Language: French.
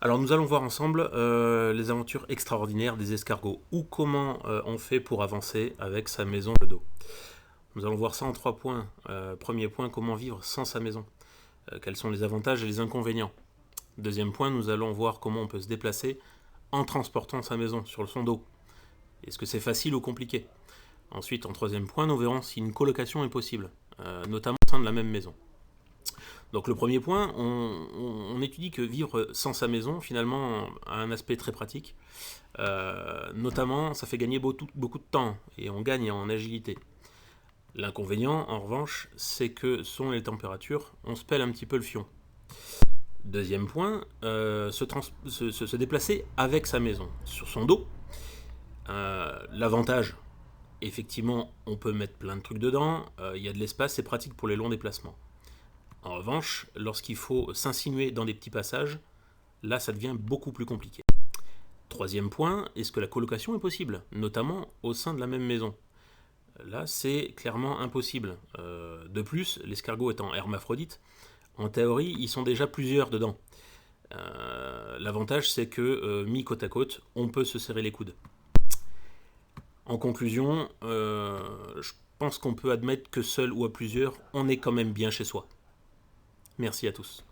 Alors nous allons voir ensemble les aventures extraordinaires des escargots, ou comment on fait pour avancer avec sa maison de dos. Nous allons voir ça en 3 points. Premier point, comment vivre sans sa maison. Quels sont les avantages et les inconvénients. Deuxième point, nous allons voir comment on peut se déplacer en transportant sa maison sur son dos. Est-ce que c'est facile ou compliqué? Ensuite, en troisième point, nous verrons si une colocation est possible, notamment au sein de la même maison. Donc le premier point, on étudie que vivre sans sa maison, finalement, a un aspect très pratique. Notamment, ça fait gagner beaucoup de temps et on gagne en agilité. L'inconvénient, en revanche, c'est que selon les températures, on se pèle un petit peu le fion. Deuxième point, se déplacer avec sa maison, sur son dos. L'avantage, effectivement, on peut mettre plein de trucs dedans, il y a de l'espace, c'est pratique pour les longs déplacements. En revanche, lorsqu'il faut s'insinuer dans des petits passages, là ça devient beaucoup plus compliqué. Troisième point, est-ce que la colocation est possible, notamment au sein de la même maison? Là, c'est clairement impossible. De plus, l'escargot étant hermaphrodite, en théorie, ils sont déjà plusieurs dedans. L'avantage, c'est que mis côte à côte, on peut se serrer les coudes. En conclusion, je pense qu'on peut admettre que seul ou à plusieurs, on est quand même bien chez soi. Merci à tous.